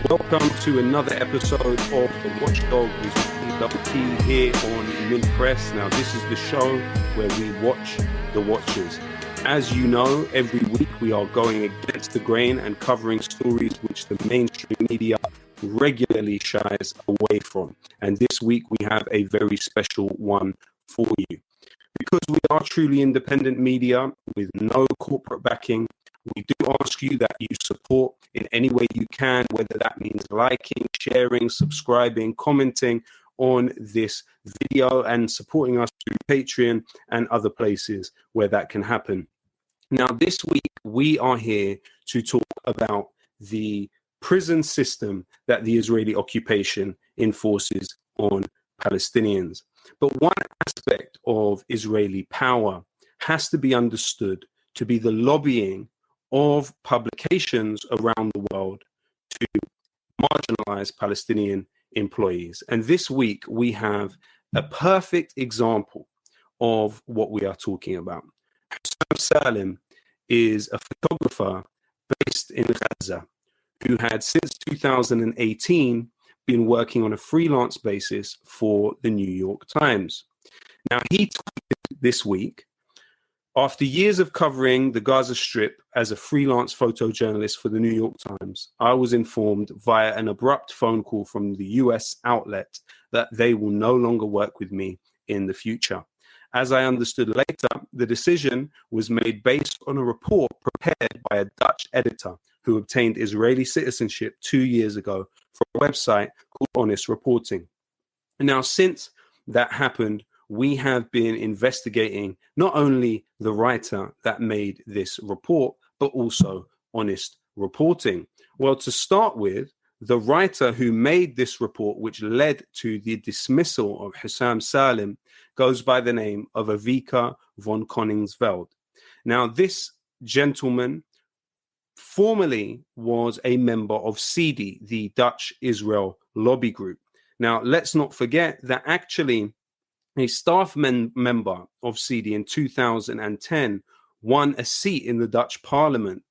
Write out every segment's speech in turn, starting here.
Welcome to another episode of the Watchdog with Lowkey here on Mint Press. Now, this is the show where we watch the watchers. As you know, every week we are going against the grain and covering stories which the mainstream media regularly shies away from. And this week we have a very special one for you. Because we are truly independent media with no corporate backing, we do ask you that you support in any way you can, whether that means liking, sharing, subscribing, commenting on this video and supporting us through Patreon and other places where that can happen. Now, this week, we are here to talk about the prison system that the Israeli occupation enforces on Palestinians. But one aspect of Israeli power has to be understood to be the lobbying of publications around the world to marginalize Palestinian employees. And this week, we have a perfect example of what we are talking about. Salah is a photographer based in Gaza who had since 2018 been working on a freelance basis for the New York Times. Now, he tweeted this week, after years of covering the Gaza Strip as a freelance photojournalist for the New York Times, I was informed via an abrupt phone call from the US outlet that they will no longer work with me in the future. As I understood later, the decision was made based on a report prepared by a Dutch editor who obtained Israeli citizenship 2 years ago for a website called Honest Reporting. Now, since that happened, we have been investigating not only the writer that made this report, but also Honest Reporting. Well, to start with, the writer who made this report, which led to the dismissal of Hussam Salim, goes by the name of Avika von Koningsveld. Now, this gentleman formerly was a member of CIDI, the Dutch Israel lobby group. Now, let's not forget that actually a staff member of CIDI in 2010 won a seat in the Dutch parliament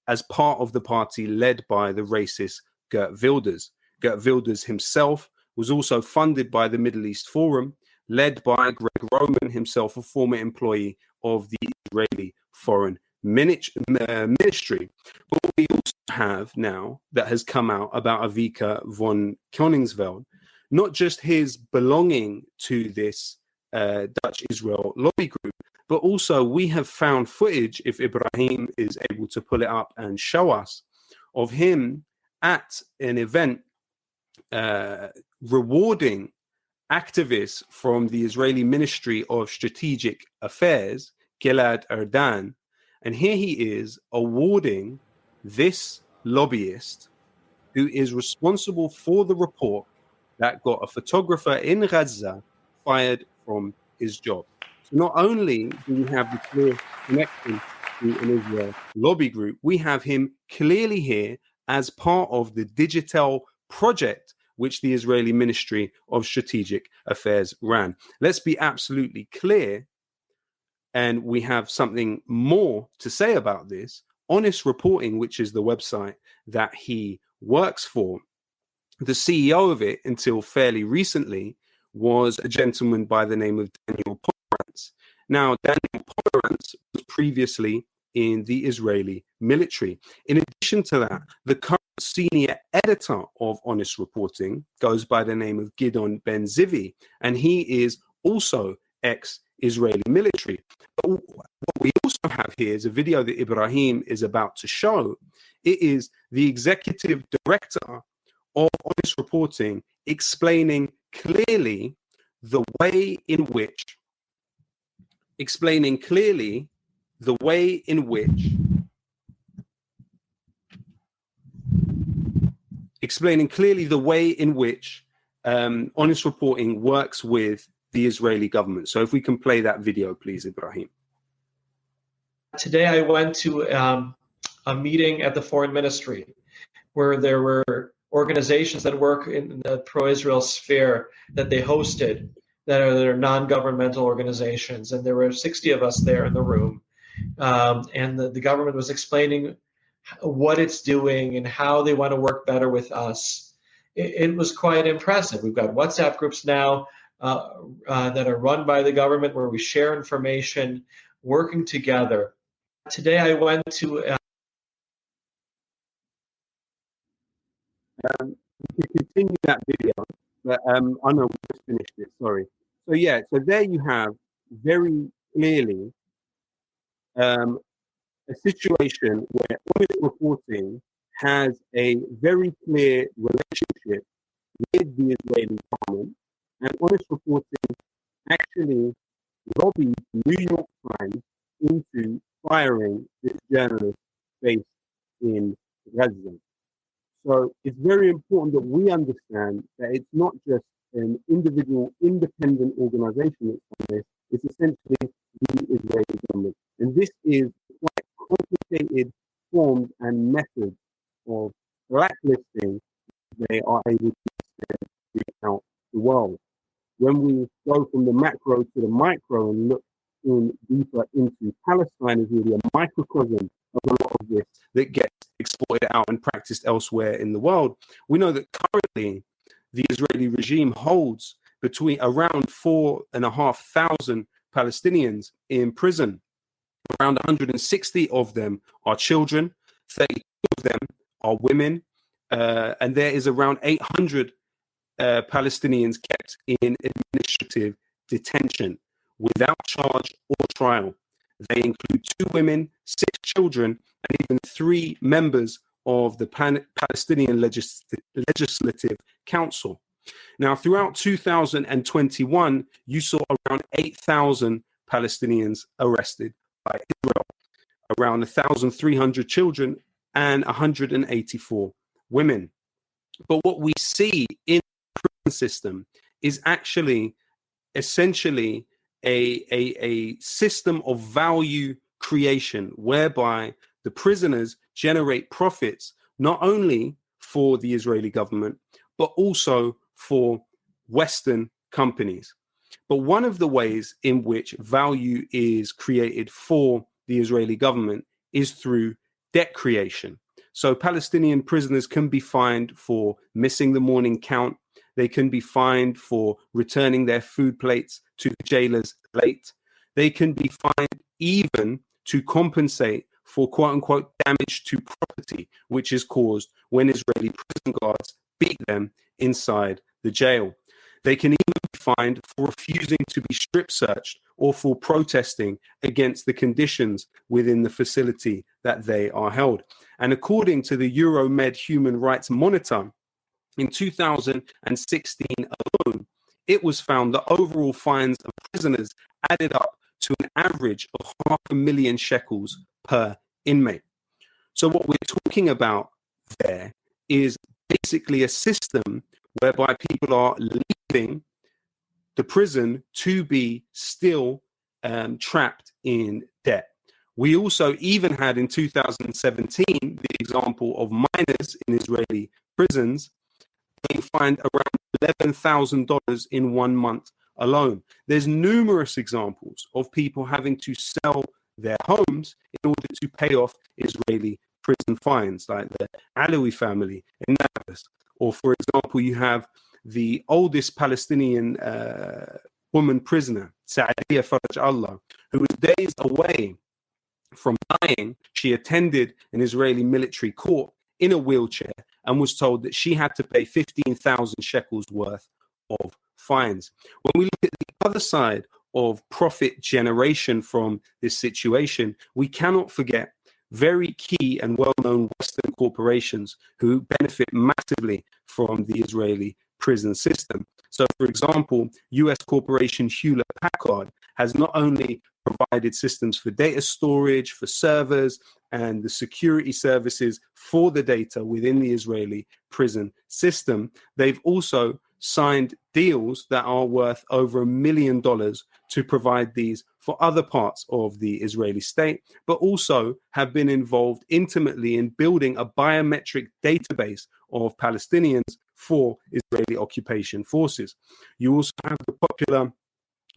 as part of the party led by the racist Geert Wilders. Geert Wilders himself was also funded by the Middle East Forum, led by Greg Roman, himself a former employee of the Israeli Foreign Ministry. But what we also have now that has come out about Avika von Koningsveld, not just his belonging to this Dutch Israel lobby group, but also we have found footage, if Ibrahim is able to pull it up and show us, of him at an event rewarding activists from the Israeli Ministry of Strategic Affairs, Gilad Erdan. And here he is awarding this lobbyist who is responsible for the report that got a photographer in Gaza fired from his job. So not only do we have the clear connection to an Israel lobby group, we have him clearly here as part of the digital project which the Israeli Ministry of Strategic Affairs ran. Let's be absolutely clear, and we have something more to say about this. Honest Reporting, which is the website that he works for, the CEO of it until fairly recently was a gentleman by the name of Daniel Pomerantz. Now, Daniel Pomerantz was previously in the Israeli military. In addition to that, the current senior editor of Honest Reporting goes by the name of Gidon Ben-Zivi, and he is also ex-Israeli military. But what we also have here is a video that Ibrahim is about to show. It is the executive director of Honest Reporting explaining clearly the way in which Honest Reporting works with the Israeli government. So if we can play that video, please, Ibrahim. Today I went to a meeting at the Foreign Ministry where there were organizations that work in the pro-Israel sphere that they hosted that are non-governmental organizations. And there were 60 of us there in the room. And the government was explaining what it's doing and how they want to work better with us. It was quite impressive. We've got WhatsApp groups now that are run by the government where we share information, working together. Today I went to you can continue that video, but I know we just finished it, sorry. So yeah, so there you have very clearly a situation where honest reporting has a very clear relationship with the Israeli government, and honest reporting actually lobbied New York Times into firing this journalist based in Gaza. So it's very important that we understand that it's not just an individual independent organization that's done this, it's essentially the Israeli government. And this is quite complicated forms and methods of blacklisting they are able to recount the world. When we go from the macro to the micro and look in deeper into Palestine, is really a microcosm of a lot of this that gets exploited out and practiced elsewhere in the world. We know that currently the Israeli regime holds between around 4,500 Palestinians in prison. Around 160 of them are children, 32 of them are women, and there is around 800 Palestinians kept in administrative detention without charge or trial. They include 2 women, 6 children, and even 3 members of the Palestinian Legislative Council. Now, throughout 2021, you saw around 8,000 Palestinians arrested by Israel, around 1,300 children and 184 women. But what we see in the prison system is actually essentially a system of value creation whereby the prisoners generate profits not only for the Israeli government, but also for Western companies. But one of the ways in which value is created for the Israeli government is through debt creation. So Palestinian prisoners can be fined for missing the morning count. They can be fined for returning their food plates to the jailers late. They can be fined even to compensate for quote unquote damage to property, which is caused when Israeli prison guards beat them inside the jail. They can even be fined for refusing to be strip searched or for protesting against the conditions within the facility that they are held. And according to the Euromed Human Rights Monitor, in 2016 alone, it was found that overall fines of prisoners added up to an average of 500,000 shekels per inmate. So what we're talking about there is basically a system whereby people are leaving the prison to be still trapped in debt. We also even had in 2017 the example of minors in Israeli prisons being fined around $11,000 in 1 month alone. There's numerous examples of people having to sell their homes in order to pay off Israeli prison fines, like the Alawi family in Nablus. Or, for example, you have the oldest Palestinian woman prisoner, Sa'adiyya Faraj Allah, who was days away from dying. She attended an Israeli military court in a wheelchair and was told that she had to pay 15,000 shekels worth of fines. When we look at the other side of profit generation from this situation, we cannot forget very key and well-known Western corporations who benefit massively from the Israeli prison system. So, for example, US corporation Hewlett-Packard has not only provided systems for data storage, for servers, and the security services for the data within the Israeli prison system, they've also signed deals that are worth over $1 million to provide these for other parts of the Israeli state, but also have been involved intimately in building a biometric database of Palestinians for Israeli occupation forces. You also have the popular,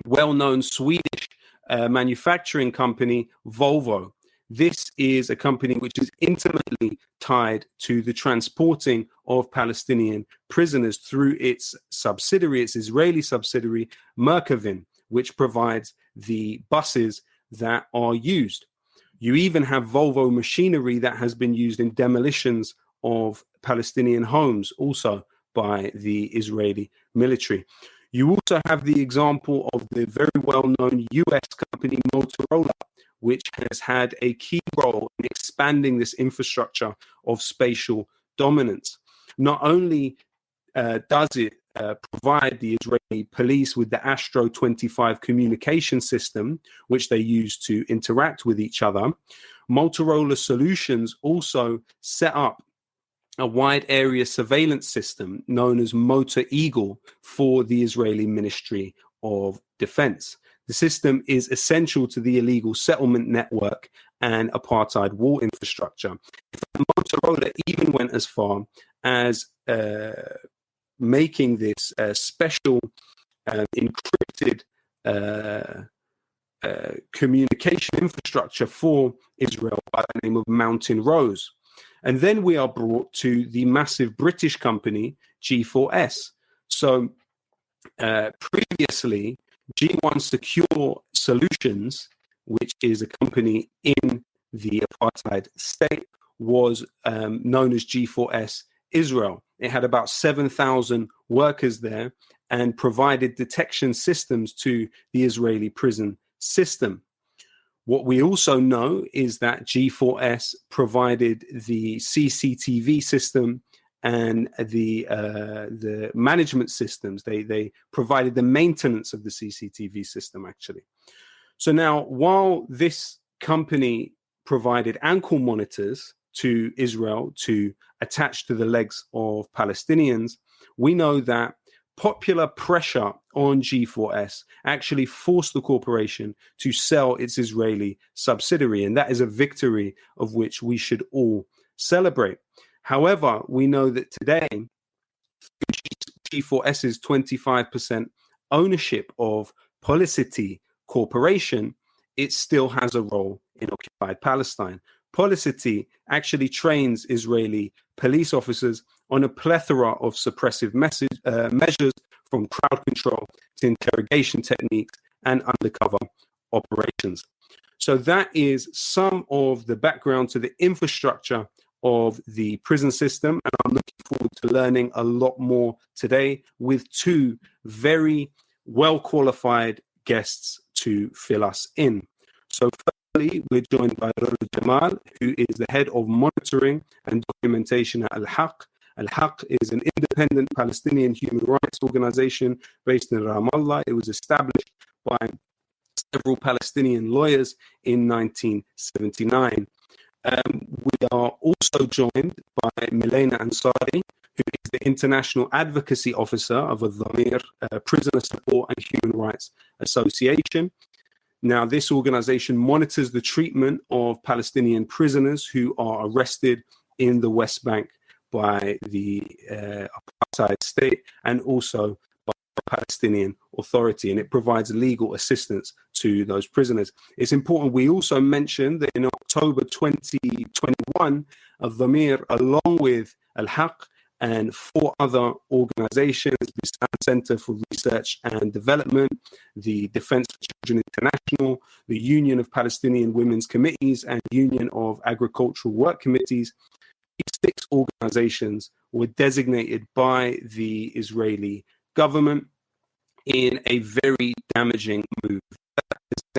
well-known Swedish manufacturing company Volvo. This is a company which is intimately tied to the transporting of Palestinian prisoners through its subsidiary, its Israeli subsidiary, Merkavim, which provides the buses that are used. You even have Volvo machinery that has been used in demolitions of Palestinian homes, also by the Israeli military. You also have the example of the very well-known US company Motorola, which has had a key role in expanding this infrastructure of spatial dominance. Not only does it provide the Israeli police with the Astro 25 communication system, which they use to interact with each other, Motorola Solutions also set up a wide area surveillance system known as Motor Eagle for the Israeli Ministry of Defense. The system is essential to the illegal settlement network and apartheid wall infrastructure. Motorola even went as far as making this special encrypted communication infrastructure for Israel by the name of Mountain Rose. And then we are brought to the massive British company G4S. So previously, G1 Secure Solutions, which is a company in the apartheid state, was known as G4S Israel. It had about 7,000 workers there and provided detection systems to the Israeli prison system. What we also know is that G4S provided the CCTV system and the management systems. They provided the maintenance of the CCTV system, actually. So now, while this company provided ankle monitors to Israel to attach to the legs of Palestinians, we know that popular pressure on G4S actually forced the corporation to sell its Israeli subsidiary, and that is a victory of which we should all celebrate. However, we know that today, G4S's 25% ownership of Policity Corporation, it still has a role in occupied Palestine. Policity actually trains Israeli police officers on a plethora of suppressive measures, from crowd control to interrogation techniques and undercover operations. So that is some of the background to the infrastructure of the prison system, and I'm looking forward to learning a lot more today with two very well qualified guests to fill us in. So firstly, we're joined by Rolo Jamal, who is the head of monitoring and documentation at Al-Haq. Al-Haq is an independent Palestinian human rights organization based in Ramallah. It was established by several Palestinian lawyers in 1979. We are also joined by Milena Ansari, who is the International Advocacy Officer of Addameer, Prisoner Support and Human Rights Association. Now, this organization monitors the treatment of Palestinian prisoners who are arrested in the West Bank by the apartheid state and also by the Palestinian Authority, and it provides legal assistance to those prisoners. It's important we also mention that in October 2021, Addameer, along with Al-Haq and four other organizations, the Center for Research and Development, the Defense for Children International, the Union of Palestinian Women's Committees, and Union of Agricultural Work Committees, these 6 organizations were designated by the Israeli government in a very damaging move.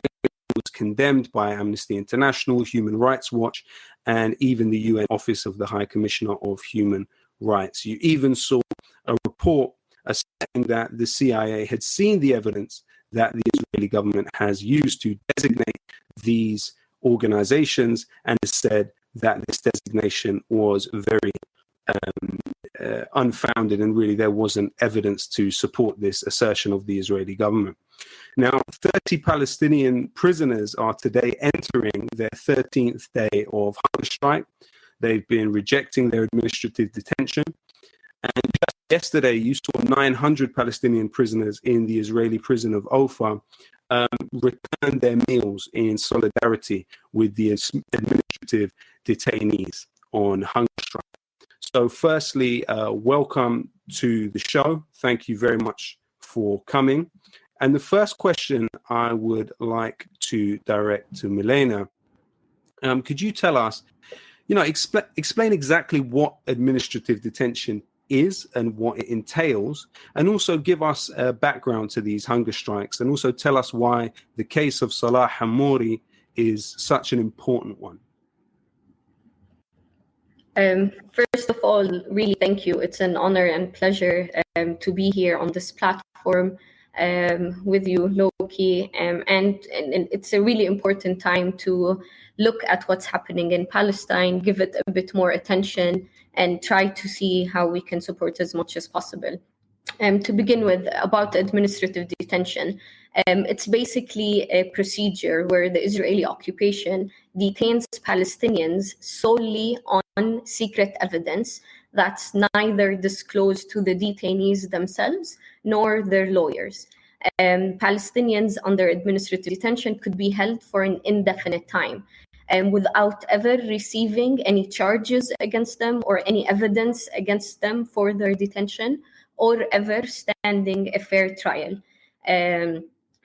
It was condemned by Amnesty International, Human Rights Watch, and even the UN Office of the High Commissioner of Human Rights. You even saw a report saying that the CIA had seen the evidence that the Israeli government has used to designate these organizations, and has said that this designation was very unfounded, and really there wasn't evidence to support this assertion of the Israeli government. Now, 30 Palestinian prisoners are today entering their 13th day of hunger strike. They've been rejecting their administrative detention. And just yesterday, you saw 900 Palestinian prisoners in the Israeli prison of Ofa returned their meals in solidarity with the administrative detainees on hunger strike. So firstly, welcome to the show. Thank you very much for coming. And the first question I would like to direct to Milena, could you tell us, explain exactly what administrative detention is and what it entails, and also give us a background to these hunger strikes, and also tell us why the case of Salah Hamouri is such an important one. First of all, really thank you. It's an honor and pleasure to be here on this platform with you, Lowkey, and it's a really important time to look at what's happening in Palestine, give it a bit more attention, and try to see how we can support as much as possible. To begin with, about administrative detention, it's basically a procedure where the Israeli occupation detains Palestinians solely on secret evidence that's neither disclosed to the detainees themselves nor their lawyers. Palestinians under administrative detention could be held for an indefinite time without ever receiving any charges against them or any evidence against them for their detention, or ever standing a fair trial.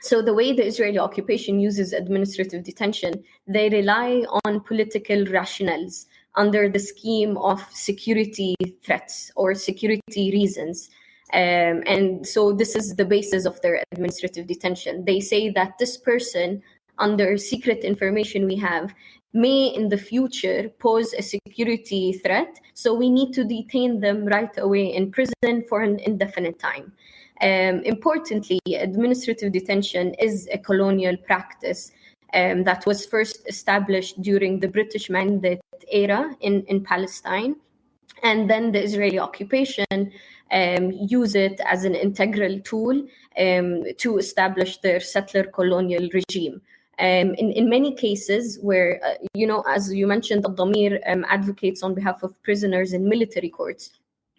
So the way the Israeli occupation uses administrative detention, they rely on political rationales under the scheme of security threats or security reasons. And so this is the basis of their administrative detention. They say that this person, under secret information we have, may in the future pose a security threat, so we need to detain them right away in prison for an indefinite time. Importantly, administrative detention is a colonial practice that was first established during the British Mandate era in Palestine, and then the Israeli occupation use it as an integral tool to establish their settler colonial regime. In many cases where, as you mentioned, Addameer advocates on behalf of prisoners in military courts.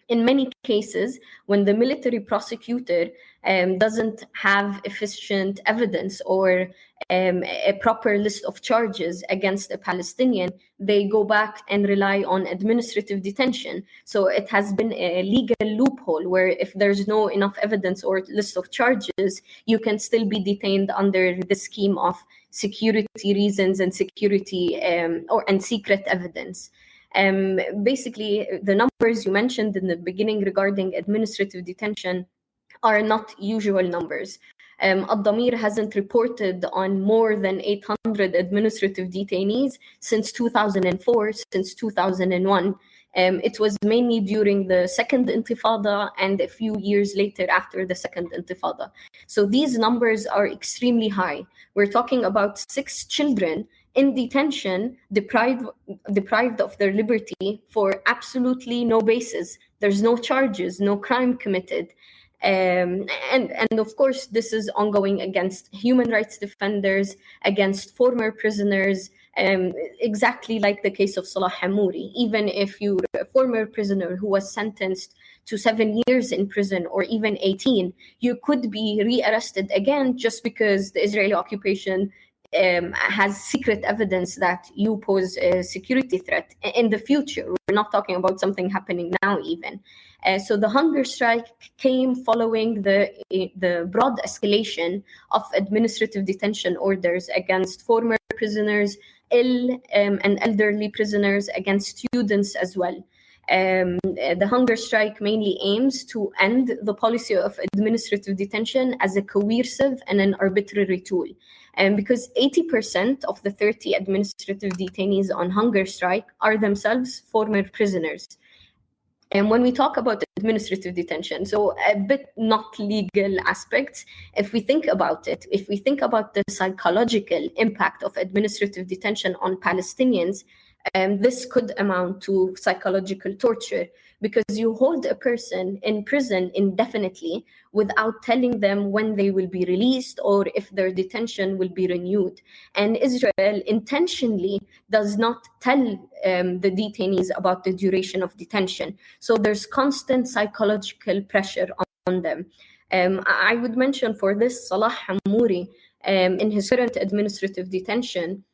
In many cases, when the military prosecutor doesn't have efficient evidence or a proper list of charges against a Palestinian, they go back and rely on administrative detention. So it has been a legal loophole where if there's no enough evidence or list of charges, you can still be detained under the scheme of security reasons and security and secret evidence. Basically, the numbers you mentioned in the beginning regarding administrative detention are not usual numbers. Addameer hasn't reported on more than 800 administrative detainees since 2004, since 2001. It was mainly during the Second Intifada and a few years later after the Second Intifada. So these numbers are extremely high. We're talking about 6 children in detention, deprived of their liberty for absolutely no basis. There's no charges, no crime committed. And of course, this is ongoing against human rights defenders, against former prisoners, exactly like the case of Salah Hamouri. Even if you're a former prisoner who was sentenced to 7 years in prison or even 18, you could be rearrested again just because the Israeli occupation has secret evidence that you pose a security threat in the future. We're not talking about something happening now even. So the hunger strike came following the broad escalation of administrative detention orders against former prisoners, ill and elderly prisoners, against students as well. The hunger strike mainly aims to end the policy of administrative detention as a coercive and an arbitrary tool. Because 80% of the 30 administrative detainees on hunger strike are themselves former prisoners. And when we talk about administrative detention, so a bit not legal aspects, if we think about it, if we think about the psychological impact of administrative detention on Palestinians, this could amount to psychological torture, because you hold a person in prison indefinitely without telling them when they will be released or if their detention will be renewed. And Israel intentionally does not tell the detainees about the duration of detention. So there's constant psychological pressure on them. I would mention for this Salah Hamouri, in his current administrative detention.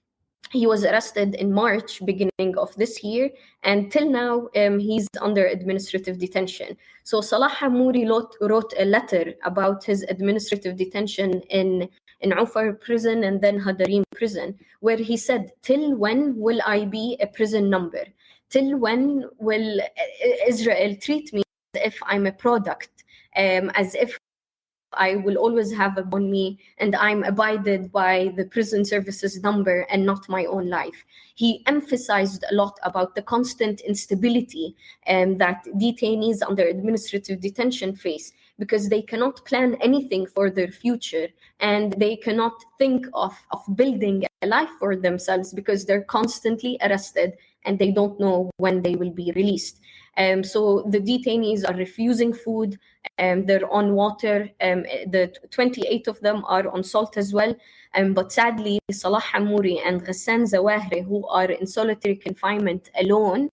He was arrested in March, beginning of this year, and till now he's under administrative detention. So Salah Hamouri wrote a letter about his administrative detention in Ufar prison and then Hadarim prison, where he said, "Till when will I be a prison number? Till when will Israel treat me as if I'm a product, as if I will always have on me and I'm abided by the prison services number and not my own life." He emphasized a lot about the constant instability that detainees under administrative detention face, because they cannot plan anything for their future and they cannot think of building a life for themselves because they're constantly arrested and they don't know when they will be released. So the detainees are refusing food, they're on water, the 28 of them are on salt as well. But sadly, Salah Hamouri and Ghassan Zawahri, who are in solitary confinement alone,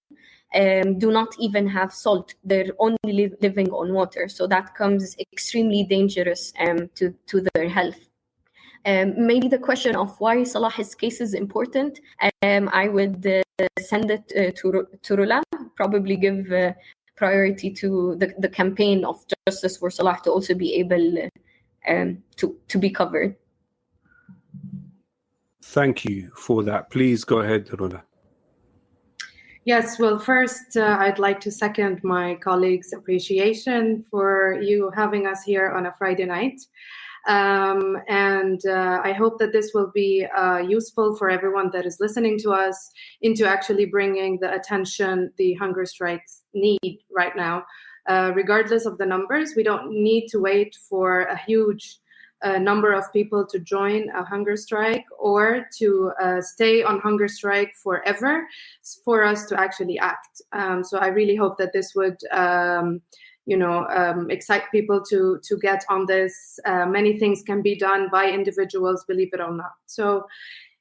do not even have salt. They're only living on water. So that comes extremely dangerous to their health. Maybe the question of why Salah's case is important, I would send it to Rula, probably give priority to the campaign of justice for Salah to also be able to be covered. Thank you for that. Please go ahead, Rula. Yes, well, first, I'd like to second my colleagues' appreciation for you having us here on a Friday night. And I hope that this will be useful for everyone that is listening to us into actually bringing the attention the hunger strikes need right now. Regardless of the numbers, we don't need to wait for a huge number of people to join a hunger strike or to stay on hunger strike forever for us to actually act. So I really hope that this would excite people to get on this. Many things can be done by individuals, believe it or not. So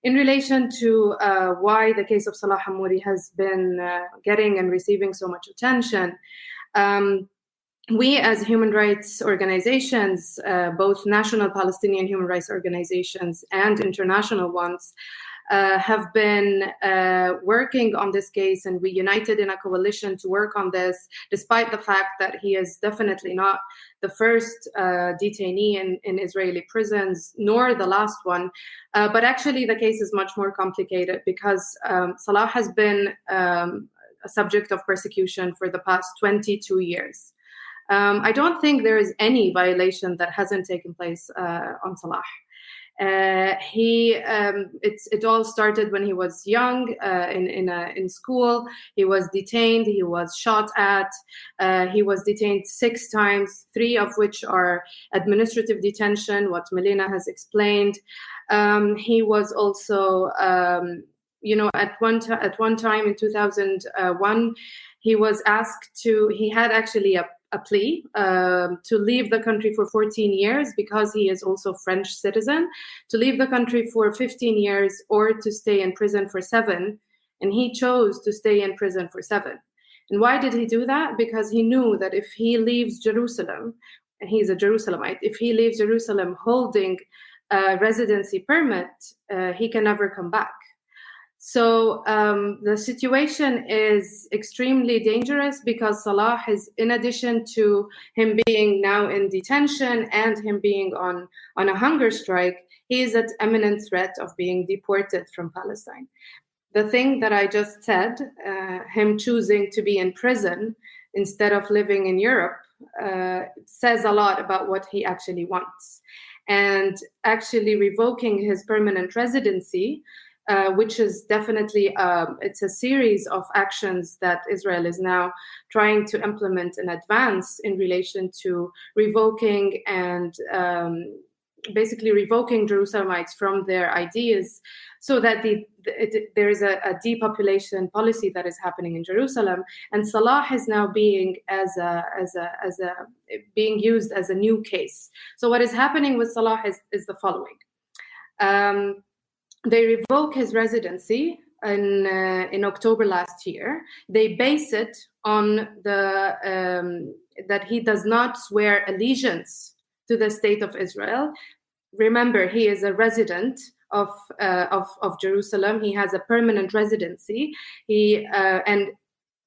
in relation to why the case of Salah Hamouri has been getting and receiving so much attention, we as human rights organizations, both national Palestinian human rights organizations and international ones, have been working on this case, and we united in a coalition to work on this, despite the fact that he is definitely not the first detainee in Israeli prisons, nor the last one. But actually the case is much more complicated because Salah has been a subject of persecution for the past 22 years. I don't think there is any violation that hasn't taken place on Salah. It all started when he was young in school. He was detained. He was shot at. He was detained 6 times, 3 of which are administrative detention, what Milena has explained. He was also, at one time in 2001, he was asked to. He had actually a plea to leave the country for 14 years because he is also French citizen, to leave the country for 15 years or to stay in prison for 7. And he chose to stay in prison for 7. And why did he do that? Because he knew that if he leaves Jerusalem, and he's a Jerusalemite, if he leaves Jerusalem holding a residency permit, he can never come back. So the situation is extremely dangerous because Salah is, in addition to him being now in detention and him being on a hunger strike, he is at imminent threat of being deported from Palestine. The thing that I just said, him choosing to be in prison instead of living in Europe, says a lot about what he actually wants. And actually revoking his permanent residency, which is definitely, it's a series of actions that Israel is now trying to implement in advance in relation to revoking and basically revoking Jerusalemites from their ideas, so that there is a depopulation policy that is happening in Jerusalem, and Salah is now being being used as a new case. So what is happening with Salah is the following. They revoke his residency in October last year. They base it on that he does not swear allegiance to the state of Israel, remember, he is a resident of Jerusalem. He has a permanent residency. And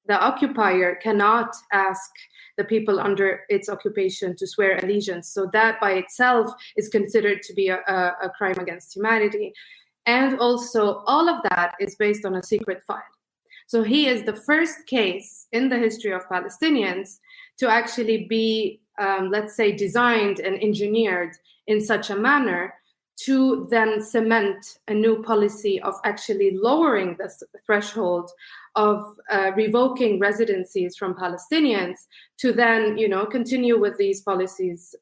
the occupier cannot ask the people under its occupation to swear allegiance. So that by itself is considered to be a crime against humanity. And also, all of that is based on a secret file. So he is the first case in the history of Palestinians to actually be, let's say, designed and engineered in such a manner to then cement a new policy of actually lowering the threshold of revoking residencies from Palestinians to then, continue with these policies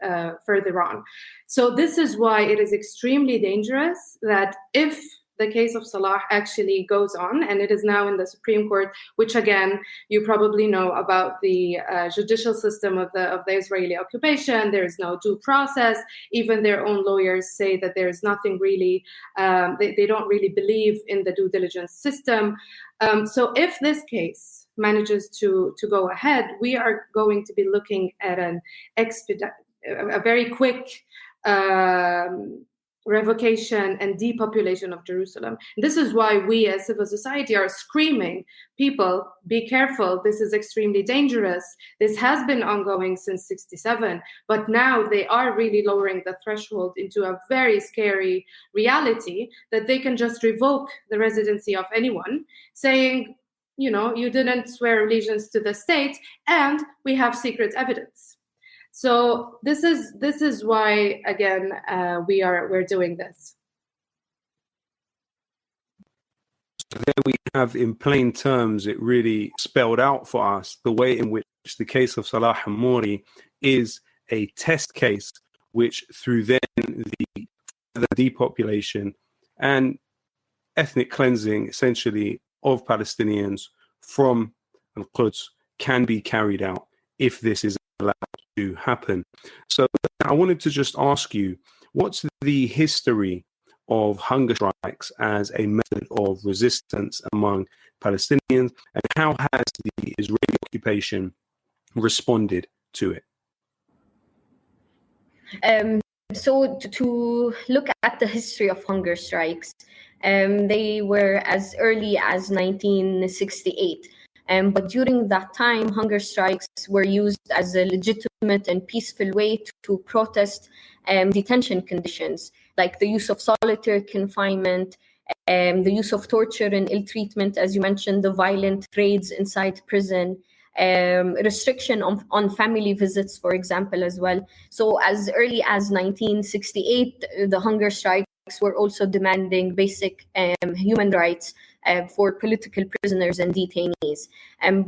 further on. So this is why it is extremely dangerous that if the case of Salah actually goes on, and it is now in the Supreme Court, which again, you probably know about the judicial system of the Israeli occupation. There is no due process. Even their own lawyers say that there is nothing really, they don't really believe in the due diligence system. So if this case manages to go ahead, we are going to be looking at a very quick revocation and depopulation of Jerusalem. This is why we as civil society are screaming, people, be careful, this is extremely dangerous. This has been ongoing since 1967, but now they are really lowering the threshold into a very scary reality that they can just revoke the residency of anyone, saying, you didn't swear allegiance to the state, and we have secret evidence. So this is why, again, we're doing this. So there we have, in plain terms, it really spelled out for us the way in which the case of Salah Hamouri is a test case, which through then the depopulation and ethnic cleansing, essentially, of Palestinians from Al-Quds can be carried out if this is allowed to happen. So I wanted to just ask you, what's the history of hunger strikes as a method of resistance among Palestinians, and how has the Israeli occupation responded to it? So to look at the history of hunger strikes, they were as early as 1968. But during that time, hunger strikes were used as a legitimate and peaceful way to protest detention conditions, like the use of solitary confinement, the use of torture and ill treatment, as you mentioned, the violent raids inside prison, restriction on family visits, for example, as well. So as early as 1968, the hunger strikes were also demanding basic human rights for political prisoners and detainees.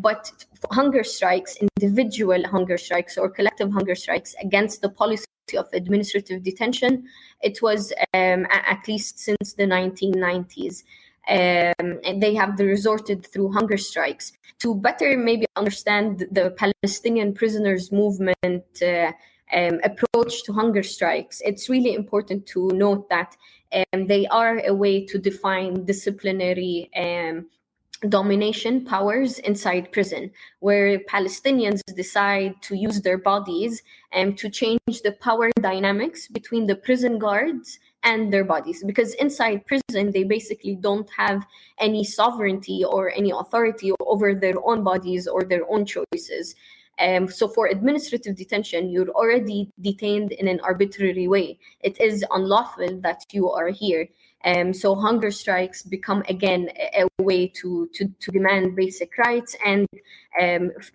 But hunger strikes, individual hunger strikes or collective hunger strikes against the policy of administrative detention, it was at least since the 1990s. And they have resorted through hunger strikes to better maybe understand the Palestinian prisoners movement approach to hunger strikes. It's really important to note that they are a way to define disciplinary domination powers inside prison, where Palestinians decide to use their bodies to change the power dynamics between the prison guards and their bodies, because inside prison they basically don't have any sovereignty or any authority over their own bodies or their own choices. So for administrative detention, you're already detained in an arbitrary way. It is unlawful that you are here. So hunger strikes become, again, a way to demand basic rights and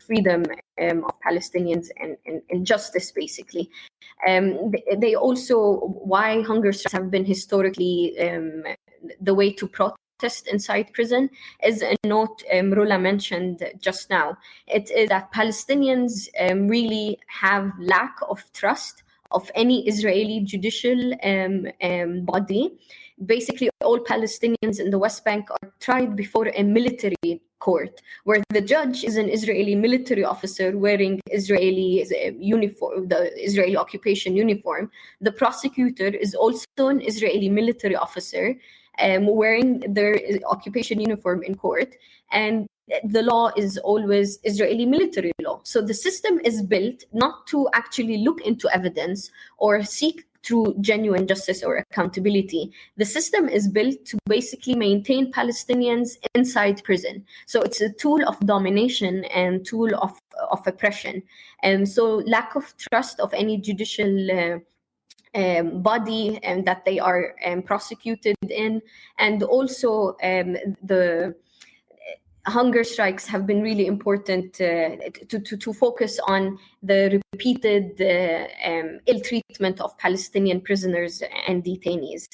freedom of Palestinians and justice, basically. They also, why hunger strikes have been historically the way to protest inside prison is a note Rula mentioned just now. It is that Palestinians really have lack of trust of any Israeli judicial body. Basically, all Palestinians in the West Bank are tried before a military court, where the judge is an Israeli military officer wearing Israeli uniform, the Israeli occupation uniform. The prosecutor is also an Israeli military officer wearing their occupation uniform in court. And the law is always Israeli military law. So the system is built not to actually look into evidence or seek through genuine justice or accountability. The system is built to basically maintain Palestinians inside prison. So it's a tool of domination and tool of oppression. And so lack of trust of any judicial body and that they are prosecuted in, and also the hunger strikes have been really important to focus on the repeated ill treatment of Palestinian prisoners and detainees.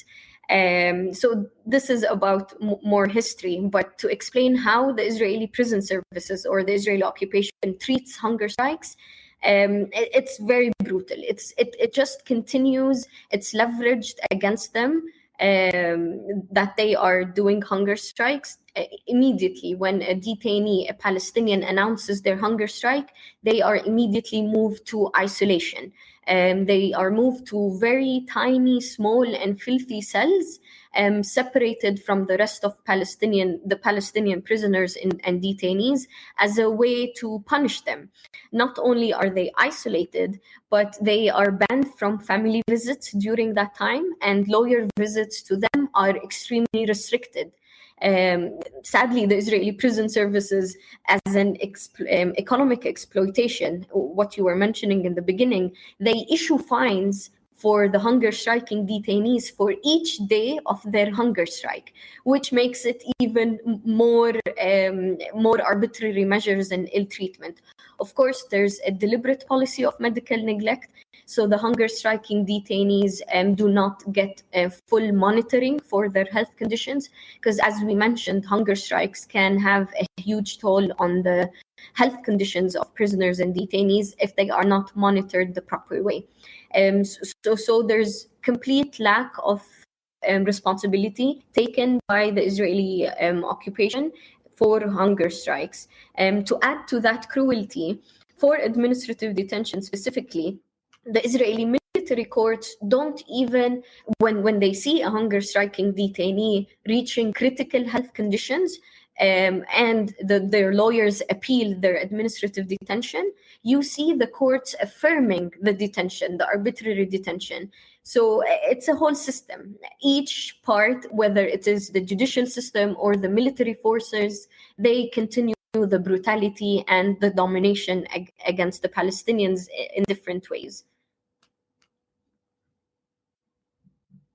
So this is about more history, but to explain how the Israeli prison services or the Israeli occupation treats hunger strikes, it's very brutal. It just continues. It's leveraged against them that they are doing hunger strikes. Immediately when a detainee, a Palestinian, announces their hunger strike, they are immediately moved to isolation. They are moved to very tiny, small, and filthy cells, separated from the rest of the Palestinian prisoners and detainees, as a way to punish them. Not only are they isolated, but they are banned from family visits during that time, and lawyer visits to them are extremely restricted. Sadly, the Israeli prison services, as an economic exploitation, what you were mentioning in the beginning, they issue fines for the hunger striking detainees for each day of their hunger strike, which makes it even more arbitrary measures and ill treatment. Of course, there's a deliberate policy of medical neglect. So the hunger striking detainees do not get full monitoring for their health conditions, because as we mentioned, hunger strikes can have a huge toll on the health conditions of prisoners and detainees if they are not monitored the proper way. So there's complete lack of responsibility taken by the Israeli occupation for hunger strikes. To add to that cruelty, for administrative detention specifically, the Israeli military courts don't even, when they see a hunger striking detainee reaching critical health conditions, and their lawyers appeal their administrative detention, you see the courts affirming the detention, the arbitrary detention. So it's a whole system. Each part, whether it is the judicial system or the military forces, they continue the brutality and the domination against the Palestinians in different ways.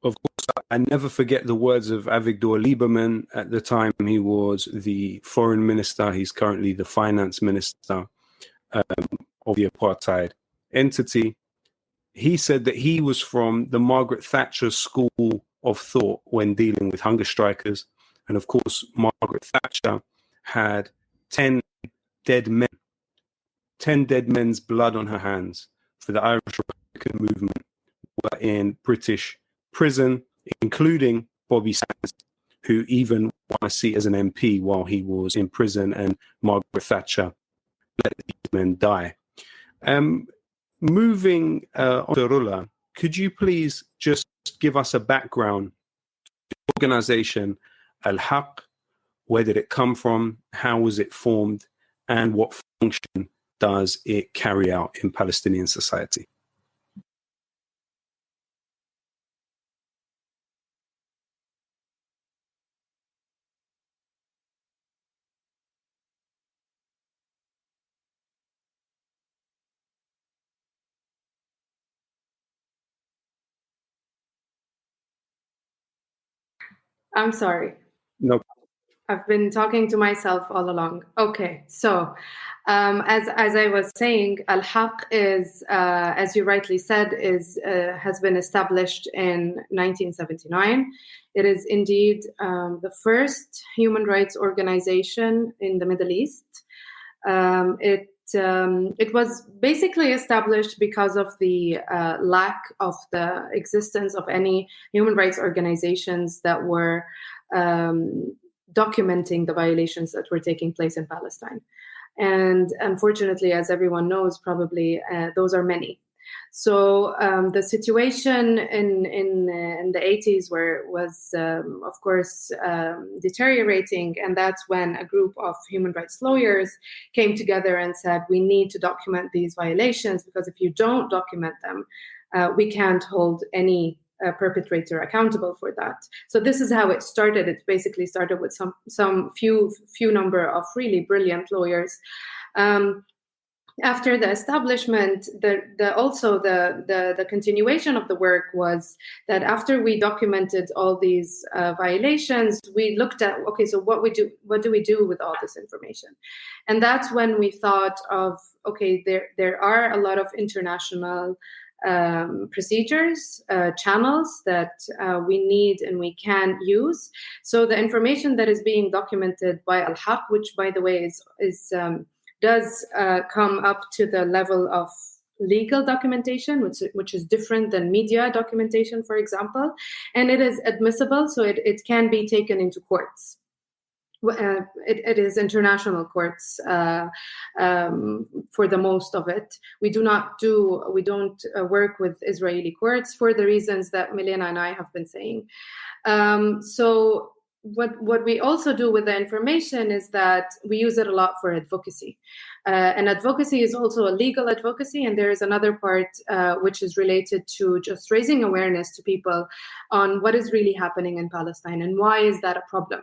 Of course, I never forget the words of Avigdor Lieberman. At the time, he was the foreign minister. He's currently the finance minister of the apartheid entity. He said that he was from the Margaret Thatcher school of thought when dealing with hunger strikers. And of course, Margaret Thatcher had 10 dead men's blood on her hands for the Irish Republican movement were in British prison, including Bobby Sands, who even won a seat as an MP while he was in prison, and Margaret Thatcher let these men die. Moving on to Rula, could you please just give us a background to the organization Al-Haq? Where did it come from? How was it formed? And what function does it carry out in Palestinian society? I'm sorry. No. I've been talking to myself all along. Okay, so as I was saying, Al-Haq is, as you rightly said, has been established in 1979. It is indeed the first human rights organization in the Middle East. It was basically established because of the lack of the existence of any human rights organizations that were documenting the violations that were taking place in Palestine. And unfortunately, as everyone knows, probably those are many. So the situation in the 80s was, of course, deteriorating. And that's when a group of human rights lawyers came together and said, we need to document these violations, because if you don't document them, we can't hold any perpetrator accountable for that. So this is how it started. It basically started with some few number of really brilliant lawyers. After the establishment, the continuation of the work was that after we documented all these violations, we looked at, okay, so what do we do with all this information? And that's when we thought of, okay, there are a lot of international procedures, channels that we need and we can use. So the information that is being documented by Al-Haq, which by the way does come up to the level of legal documentation, which is different than media documentation, for example, and it is admissible, so it can be taken into courts. It is international courts for the most of it. We don't work with Israeli courts for the reasons that Milena and I have been saying. So what we also do with the information is that we use it a lot for advocacy. And advocacy is also a legal advocacy, and there is another part which is related to just raising awareness to people on what is really happening in Palestine and why is that a problem.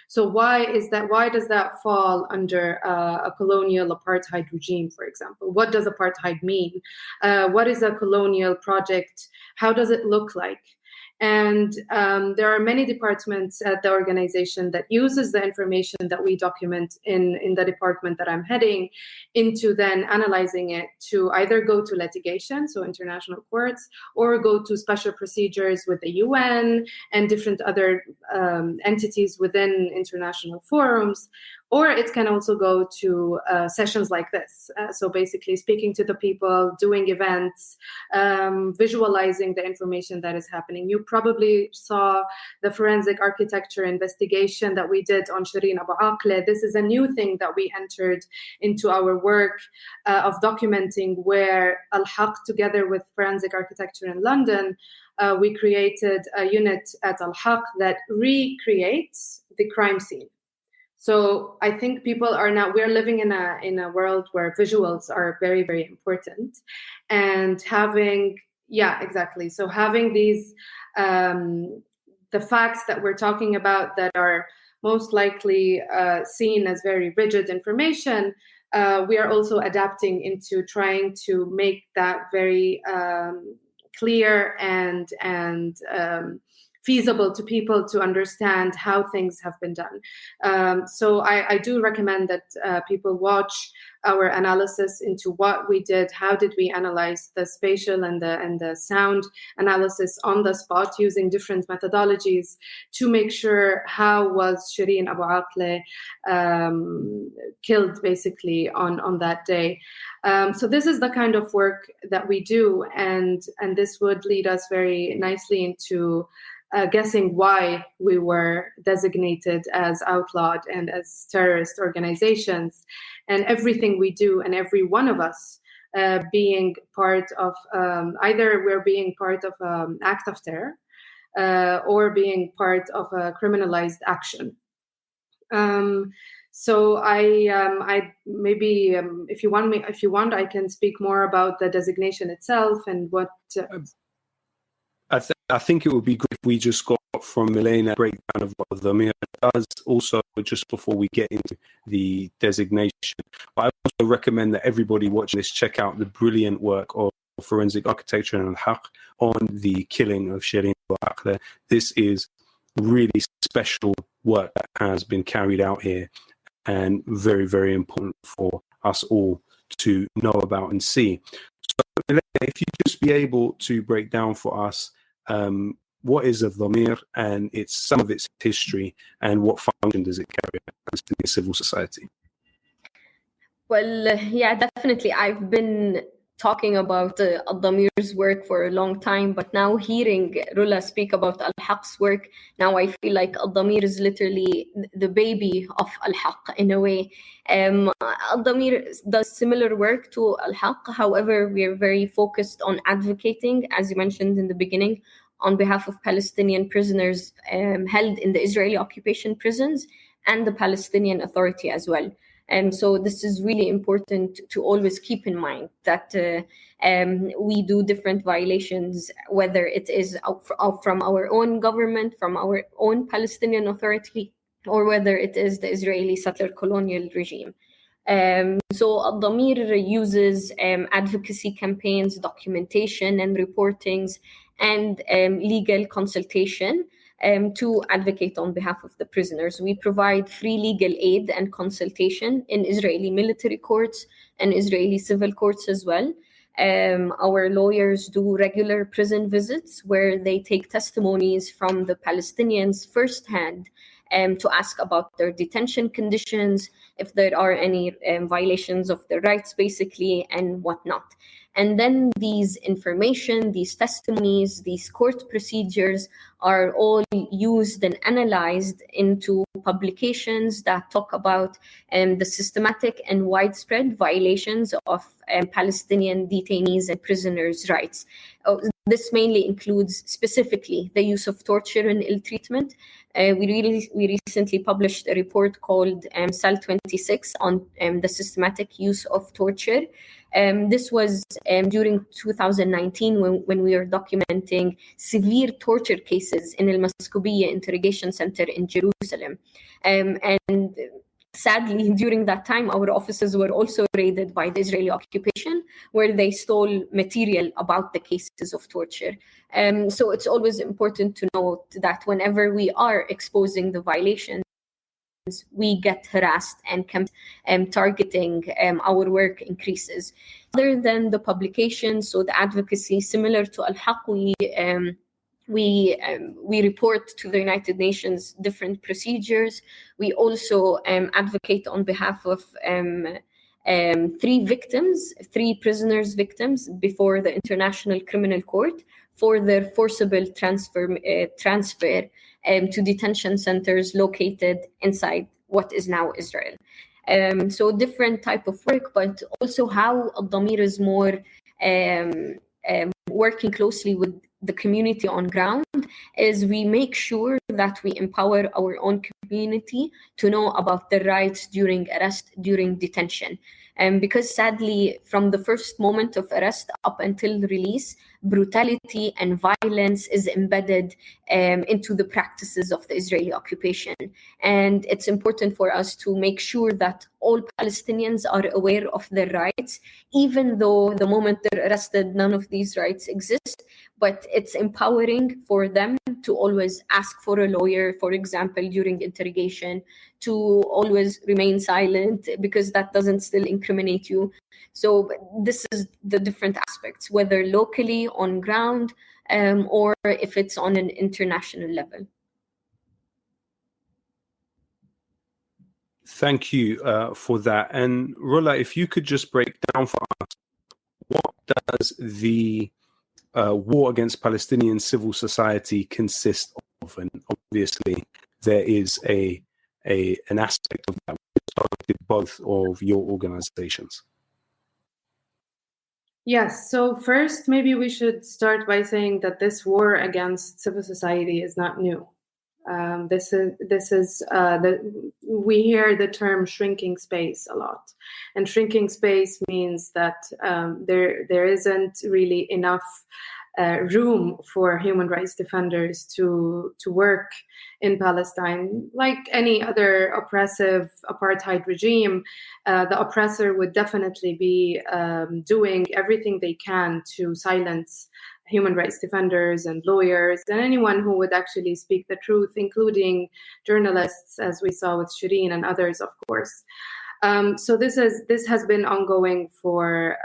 So why does that fall under a colonial apartheid regime, for example? What does apartheid mean? What is a colonial project? How does it look like? And there are many departments at the organization that uses the information that we document in the department that I'm heading into then analyzing it to either go to litigation, so international courts, or go to special procedures with the UN and different other entities within international forums. Or it can also go to sessions like this. So basically speaking to the people, doing events, visualizing the information that is happening. You probably saw the forensic architecture investigation that we did on Shireen Abu Akleh. This is a new thing that we entered into our work of documenting, where Al-Haq, together with forensic architecture in London, we created a unit at Al-Haq that recreates the crime scene. So I think we're living in a world where visuals are very, very important, and having these, the facts that we're talking about that are most likely seen as very rigid information, we are also adapting into trying to make that very clear and feasible to people to understand how things have been done. So I do recommend that people watch our analysis into what we did, how did we analyze the spatial and the sound analysis on the spot using different methodologies to make sure how was Shireen Abu Akleh killed basically on that day. So this is the kind of work that we do, and this would lead us very nicely into guessing why we were designated as outlawed and as terrorist organizations, and everything we do and every one of us being part of either we're being part of an act of terror or being part of a criminalized action. So I maybe if you want, I can speak more about the designation itself and what. I think it would be good if we just got from Milena a breakdown of what Addameer does, also just before we get into the designation. But I also recommend that everybody watching this check out the brilliant work of forensic architecture and Al-Haq on the killing of Shireen Abu Akleh. This is really special work that has been carried out here, and very, very important for us all to know about and see. So if you just be able to break down for us what is Addameer and some of its history, and what function does it carry out in civil society? Well, yeah, definitely. I've been talking about Addameer's work for a long time, but now hearing Rula speak about Al-Haq's work, now I feel like Addameer is literally the baby of Al-Haq in a way. Addameer does similar work to Al-Haq. However, we are very focused on advocating, as you mentioned in the beginning, on behalf of Palestinian prisoners held in the Israeli occupation prisons and the Palestinian Authority as well. And so this is really important to always keep in mind that we do different violations, whether it is out from our own government, from our own Palestinian Authority, or whether it is the Israeli settler colonial regime. So Addameer uses advocacy campaigns, documentation and reportings, and legal consultation to advocate on behalf of the prisoners. We provide free legal aid and consultation in Israeli military courts and Israeli civil courts as well. Our lawyers do regular prison visits where they take testimonies from the Palestinians firsthand to ask about their detention conditions, if there are any violations of their rights, basically, and whatnot. And then these information, these testimonies, these court procedures are all used and analyzed into publications that talk about the systematic and widespread violations of Palestinian detainees and prisoners' rights. This mainly includes specifically the use of torture and ill treatment. We recently published a report called Cell 26 on the systematic use of torture. This was during 2019 when we were documenting severe torture cases in El Maskubiya Interrogation Center in Jerusalem. And sadly, during that time, our offices were also raided by the Israeli occupation, where they stole material about the cases of torture. So it's always important to note that whenever we are exposing the violations, we get harassed and targeting our work increases. Other than the publications, so the advocacy, similar to Al-Haq, we report to the United Nations different procedures. We also advocate on behalf of three prisoners victims before the International Criminal Court for their forcible transfer to detention centers located inside what is now Israel. So different type of work, but also how Addameer is more working closely with the community on ground is we make sure that we empower our own community to know about their rights during arrest, during detention. Because sadly, from the first moment of arrest up until release, brutality and violence is embedded into the practices of the Israeli occupation. And it's important for us to make sure that all Palestinians are aware of their rights, even though the moment they're arrested, none of these rights exist. But it's empowering for them to always ask for a lawyer, for example, during interrogation, to always remain silent because that doesn't still incriminate you. So this is the different aspects, whether locally on ground or if it's on an international level. Thank you for that. And Rola, if you could just break down for us, what does the war against Palestinian civil society consist of? And obviously, there is an aspect of that which targeted both of your organizations. Yes. So first, maybe we should start by saying that this war against civil society is not new. We hear the term shrinking space a lot, and shrinking space means that there isn't really enough room for human rights defenders to work in Palestine. Like any other oppressive apartheid regime, the oppressor would definitely be doing everything they can to silence human rights defenders and lawyers and anyone who would actually speak the truth, including journalists, as we saw with Shireen and others, of course. So this has been ongoing for,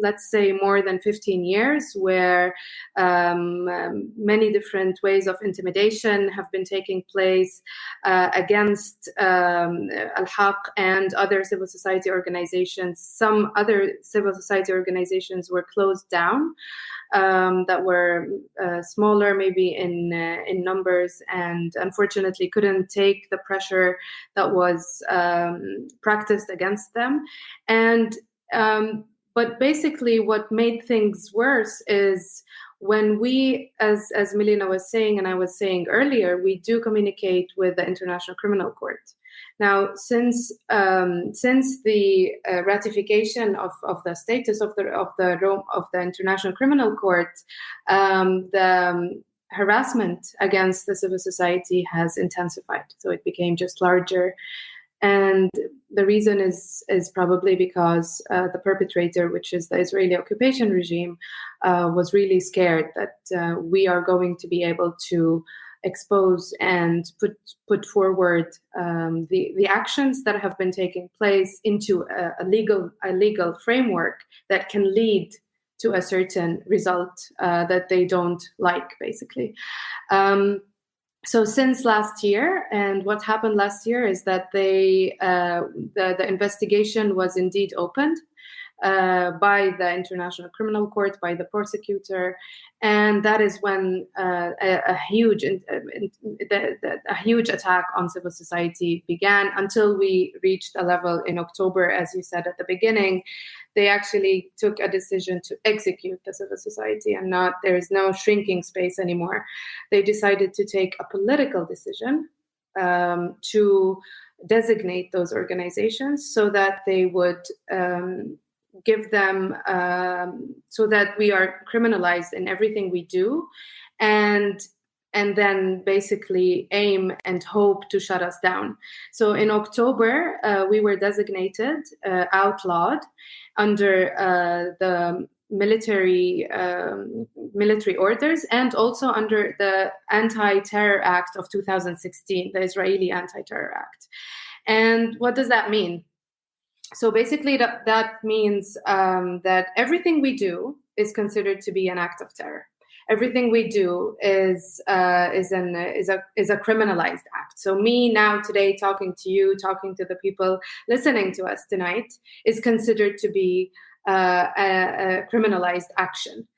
let's say, more than 15 years, where many different ways of intimidation have been taking place against Al-Haq and other civil society organizations. Some other civil society organizations were closed down, that were smaller maybe in numbers, and unfortunately couldn't take the pressure that was practiced against them. And but basically what made things worse is when we, as Milena was saying and I was saying earlier, we do communicate with the International Criminal Court. Now, since the ratification of the status of the International Criminal Court, the harassment against the civil society has intensified. So it became just larger. And the reason is probably because the perpetrator, which is the Israeli occupation regime, was really scared that we are going to be able to expose and put forward the actions that have been taking place into a legal framework that can lead to a certain result that they don't like, basically. So since last year, and what happened last year is that the investigation was indeed opened by the International Criminal Court, by the prosecutor, and that is when a huge attack on civil society began, until we reached a level in October, as you said at the beginning. They actually took a decision to execute the civil society, and there is no shrinking space anymore. They decided to take a political decision to designate those organizations so that they would give them, so that we are criminalized in everything we do, and then basically aim and hope to shut us down. So in October, we were designated outlawed under the military orders, and also under the Anti-Terror Act of 2016, the Israeli Anti-Terror Act. And what does that mean? So basically that means that everything we do is considered to be an act of terror. Everything we do is a criminalized act. So me now today talking to you, talking to the people listening to us tonight, is considered to be a criminalized action.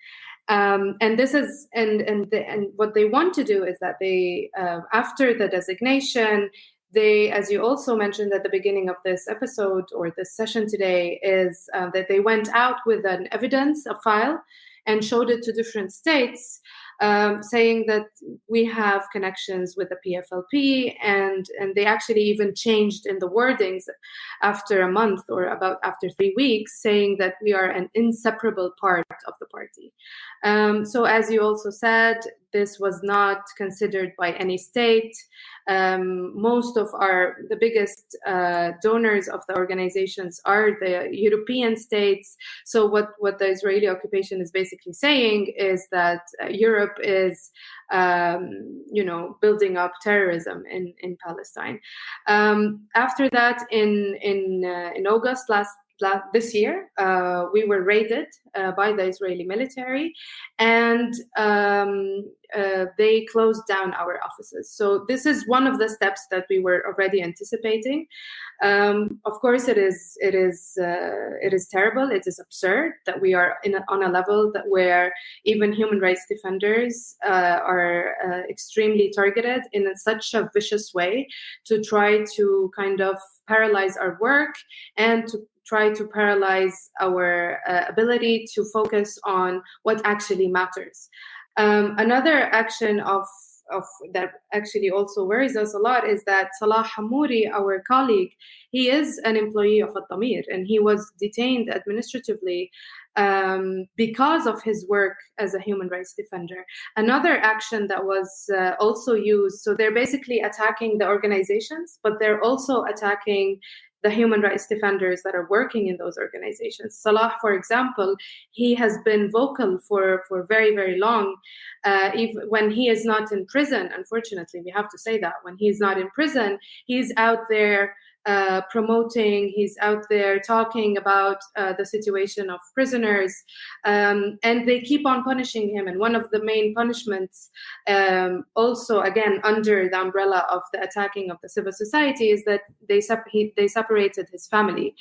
And this is and what they want to do is that they after the designation, they, as you also mentioned at the beginning of this episode or this session today, is that they went out with an evidence, a file, and showed it to different states, saying that we have connections with the PFLP, and they actually even changed in the wordings after a month or after 3 weeks, saying that we are an inseparable part of the party. So as you also said, this was not considered by any state. Most of the biggest donors of the organizations are the European states. So what the Israeli occupation is basically saying is that Europe is, building up terrorism in Palestine. After that, in August this year, we were raided by the Israeli military, and they closed down our offices. So this is one of the steps that we were already anticipating. Of course, it is terrible. It is absurd that we are on a level where even human rights defenders are extremely targeted in such a vicious way to try to kind of paralyze our work and to try to paralyze our ability to focus on what actually matters. Another action of that actually also worries us a lot is that Salah Hamouri, our colleague, he is an employee of Addameer, and he was detained administratively because of his work as a human rights defender. Another action that was also used, so they're basically attacking the organizations, but they're also attacking the human rights defenders that are working in those organizations. Salah, for example, he has been vocal for very, very long. Even when he is not in prison, unfortunately, we have to say that, when he's not in prison, he's out there promoting, he's out there talking about the situation of prisoners, and they keep on punishing him. And one of the main punishments, also again under the umbrella of the attacking of the civil society, is that they separated his family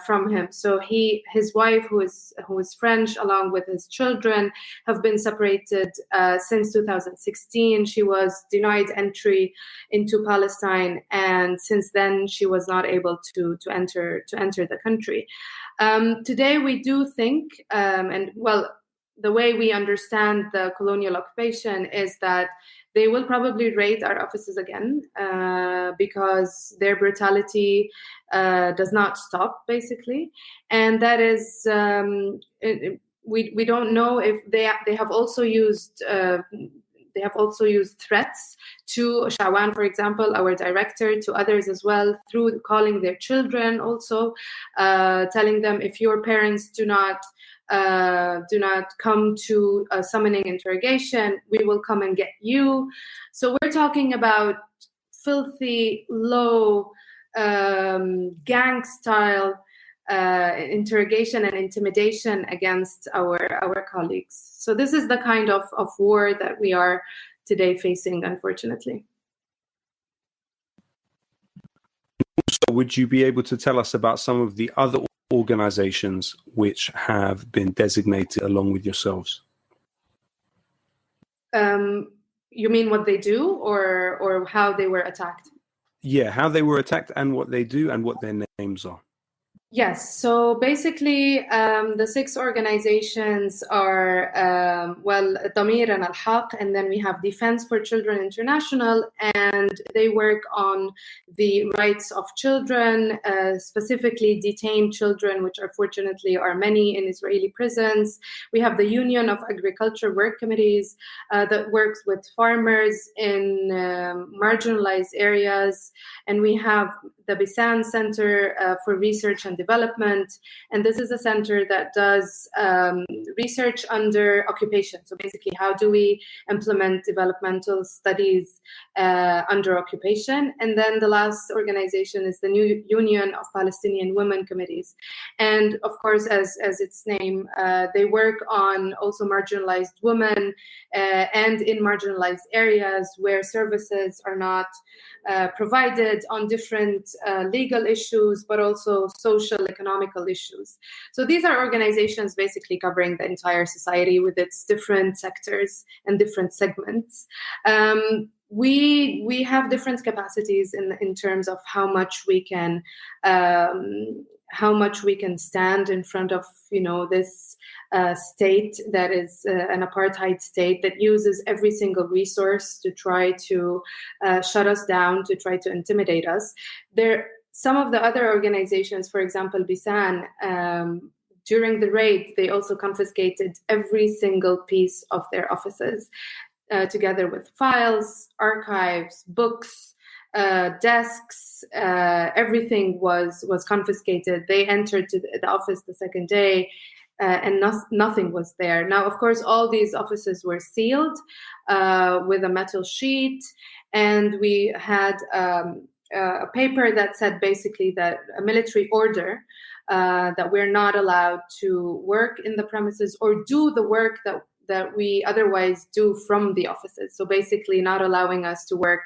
from him. So his wife, who is French, along with his children, have been separated since 2016. She was denied entry into Palestine, and since then she was not able to enter the country. Today we do think, the way we understand the colonial occupation is that they will probably raid our offices again because their brutality does not stop, basically. And that is, we don't know if they have also used threats to Shawan, for example, our director, to others as well, through calling their children also, telling them, if your parents do not come to a summoning interrogation, we will come and get you. So we're talking about filthy, low, gang-style interrogation and intimidation against our colleagues. So this is the kind of war that we are today facing, unfortunately. So would you be able to tell us about some of the other organizations which have been designated along with yourselves? You mean what they do, or how they were attacked? Yeah, how they were attacked and what they do and what their names are. Yes, so basically the 6 organizations are, Addameer and Al-Haq, and then we have Defense for Children International, and they work on the rights of children, specifically detained children, which unfortunately are many in Israeli prisons. We have the Union of Agriculture Work Committees that works with farmers in marginalized areas, and we have the Bisan Center for Research and Development, and this is a center that does research under occupation. So basically, how do we implement developmental studies under occupation? And then the last organization is the New Union of Palestinian Women Committees. And of course, as its name, they work on also marginalized women and in marginalized areas where services are not provided, on different legal issues, but also social, economical issues. So these are organizations basically covering the entire society with its different sectors and different segments. We have different capacities in terms of how much we can stand in front of, this state that is an apartheid state that uses every single resource to try to shut us down, to try to intimidate us. Some of the other organizations, for example, Bisan, during the raid, they also confiscated every single piece of their offices, together with files, archives, books, desks, everything was confiscated. They entered the office the second day, and nothing was there. Now, of course, all these offices were sealed with a metal sheet, and we had a paper that said basically that a military order that we're not allowed to work in the premises or do the work that we otherwise do from the offices. So basically not allowing us to work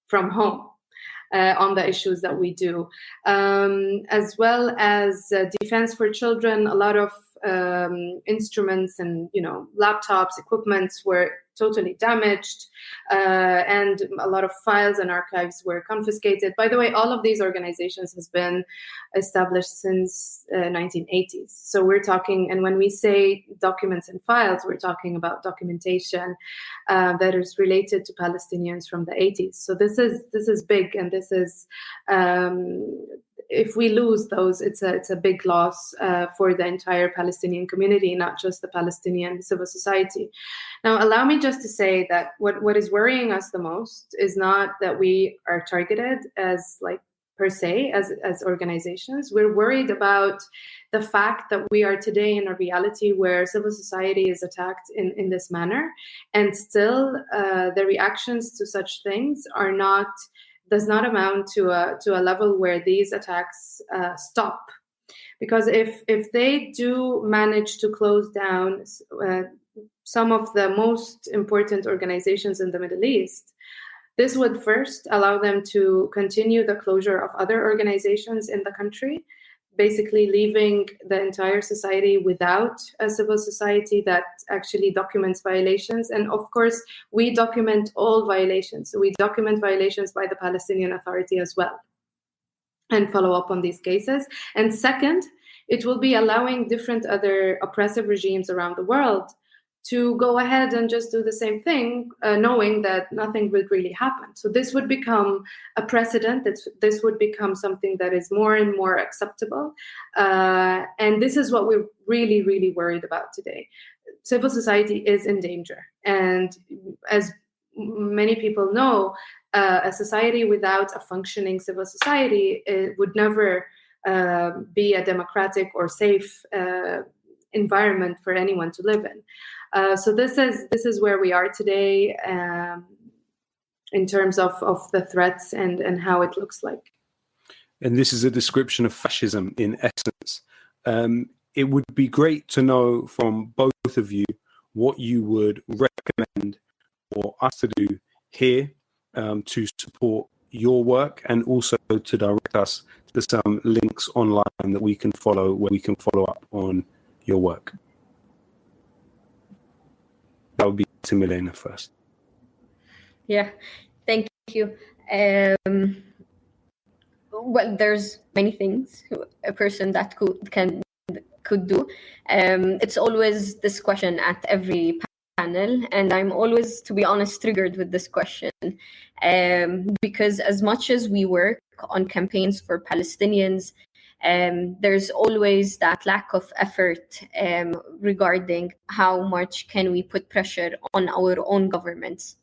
from home on the issues that we do. As well as Defense for Children, a lot of instruments and laptops, equipments were totally damaged, and a lot of files and archives were confiscated. By the way, all of these organizations has been established since 1980s. So we're talking, and when we say documents and files, we're talking about documentation that is related to Palestinians from the 80s. So this is big, and this is if we lose those, it's a big loss for the entire Palestinian community, not just the Palestinian civil society. Now, allow me just to say that what is worrying us the most is not that we are targeted as per se as organizations. We're worried about the fact that we are today in a reality where civil society is attacked in this manner, and still the reactions to such things does not amount to a level where these attacks stop. Because if they do manage to close down some of the most important organizations in the Middle East, this would first allow them to continue the closure of other organizations in the country, basically leaving the entire society without a civil society that actually documents violations. And of course, we document all violations. So we document violations by the Palestinian Authority as well, and follow up on these cases. And second, it will be allowing different other oppressive regimes around the world to go ahead and just do the same thing, knowing that nothing will really happen. So this would become a precedent. This would become something that is more and more acceptable. And this is what we're really, really worried about today. Civil society is in danger. And as many people know, a society without a functioning civil society would never be a democratic or safe environment for anyone to live in. So this is where we are today in terms of the threats and how it looks like. And this is a description of fascism in essence. It would be great to know from both of you what you would recommend for us to do here to support your work, and also to direct us to some links online that we can follow, where we can follow up on your work. That would be to Milena first. Yeah, thank you. Well, there's many things a person that could do. It's always this question at every panel, and I'm always, to be honest, triggered with this question, because as much as we work on campaigns for Palestinians, there's always that lack of effort regarding how much can we put pressure on our own governments.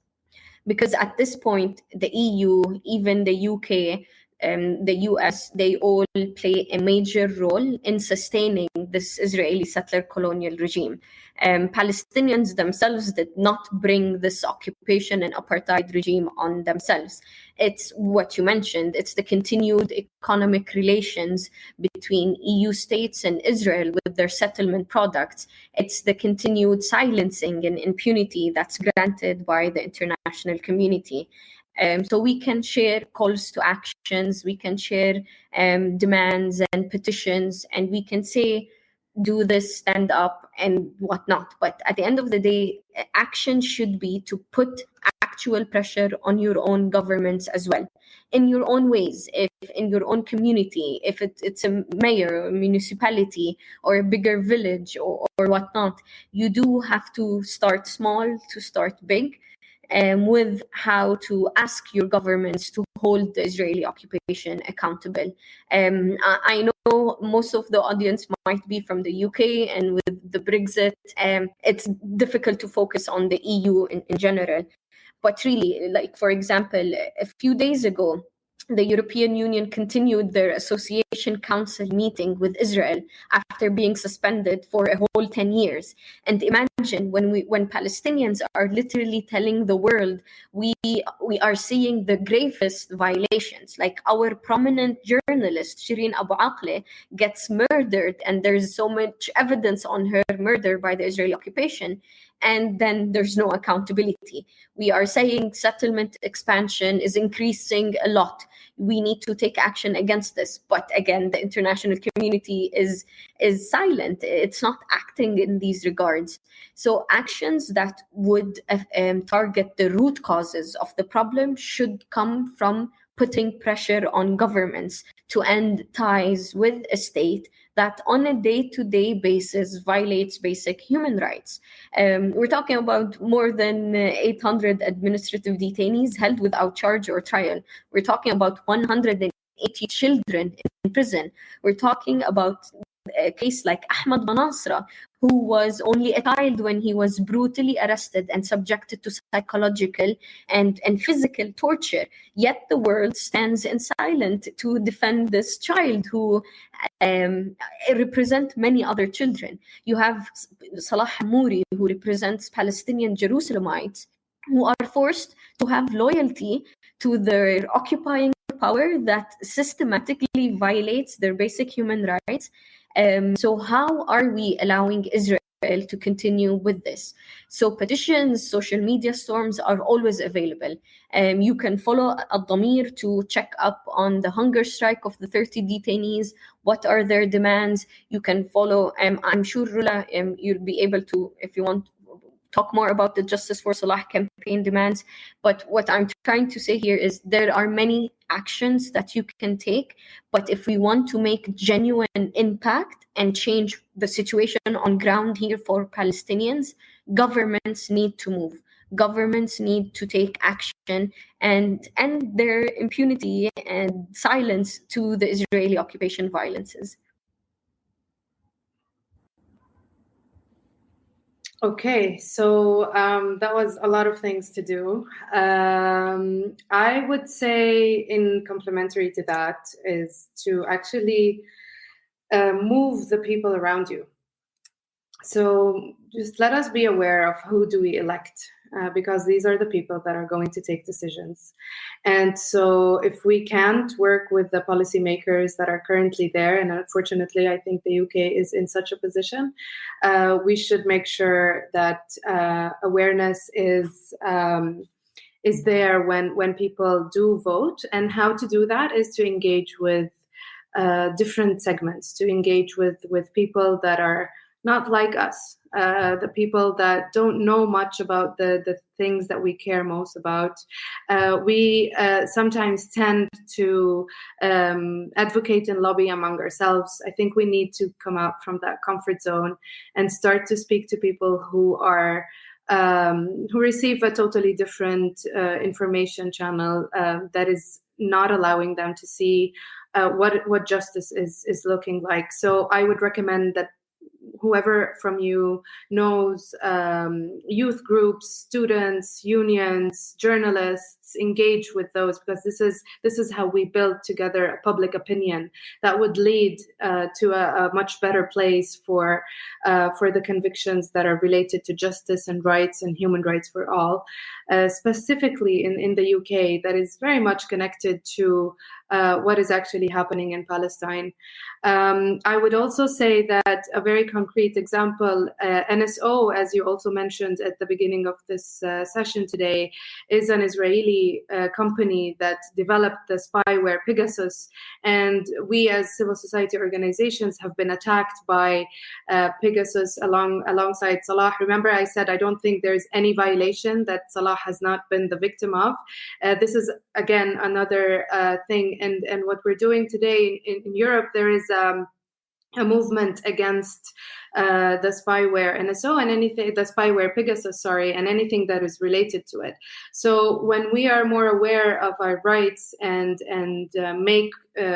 Because at this point, the EU, even the UK, the US, they all play a major role in sustaining this Israeli settler colonial regime. Palestinians themselves did not bring this occupation and apartheid regime on themselves. It's what you mentioned. It's the continued economic relations between EU states and Israel with their settlement products. It's the continued silencing and impunity that's granted by the international community. So we can share calls to actions, we can share demands and petitions, and we can say, do this, stand up, and whatnot. But at the end of the day, action should be to put actual pressure on your own governments as well, in your own ways. If in your own community, if it's a mayor or a municipality or a bigger village or whatnot, you do have to start small to start big. With how to ask your governments to hold the Israeli occupation accountable. I know most of the audience might be from the UK, and with the Brexit, it's difficult to focus on the EU in general. But really, like, for example, a few days ago, the European Union continued their Association Council meeting with Israel after being suspended for a whole 10 years. And imagine when Palestinians are literally telling the world, we are seeing the gravest violations. Like, our prominent journalist, Shireen Abu Akleh, gets murdered, and there's so much evidence on her murder by the Israeli occupation. And then there's no accountability. We are saying settlement expansion is increasing a lot. We need to take action against this. But again, the international community is silent. It's not acting in these regards. So actions that would target the root causes of the problem should come from putting pressure on governments to end ties with a state that on a day-to-day basis violates basic human rights. We're talking about more than 800 administrative detainees held without charge or trial. We're talking about 180 children in prison. We're talking about a case like Ahmad Manasra, who was only a child when he was brutally arrested and subjected to psychological and physical torture. Yet the world stands in silence to defend this child who represent many other children. You have Salah Hamouri, who represents Palestinian Jerusalemites, who are forced to have loyalty to their occupying power that systematically violates their basic human rights. So how are we allowing Israel to continue with this? So petitions, social media storms are always available. You can follow Addameer to check up on the hunger strike of the 30 detainees. What are their demands? You can follow, I'm sure, Rula, you'll be able to, if you want, talk more about the Justice for Salah campaign demands. But what I'm trying to say here is there are many actions that you can take. But if we want to make genuine impact and change the situation on ground here for Palestinians, governments need to move. Governments need to take action and end their impunity and silence to the Israeli occupation violences. Okay, so that was a lot of things to do. I would say, in complementary to that, is to actually move the people around you. So just let us be aware of who do we elect, because these are the people that are going to take decisions. And so if we can't work with the policymakers that are currently there, and unfortunately I think the UK is in such a position, we should make sure that awareness is there when people do vote. And how to do that is to engage with different segments, to engage with people that are not like us, the people that don't know much about the things that we care most about. We sometimes tend to advocate and lobby among ourselves. I think we need to come out from that comfort zone and start to speak to people who are who receive a totally different information channel that is not allowing them to see what justice is looking like. So I would recommend that whoever from you knows youth groups, students, unions, journalists, engage with those, because this is how we build together a public opinion that would lead to a much better place for the convictions that are related to justice and rights and human rights for all, specifically in the UK, that is very much connected to what is actually happening in Palestine. I would also say that a very concrete example, NSO, as you also mentioned at the beginning of this session today, is an Israeli company that developed the spyware Pegasus. And we as civil society organizations have been attacked by Pegasus alongside Salah. Remember, I said I don't think there's any violation that Salah has not been the victim of. This is, again, another thing. And what we're doing today in Europe, there is a movement against the spyware NSO and anything, the spyware Pegasus, and anything that is related to it. So when we are more aware of our rights and make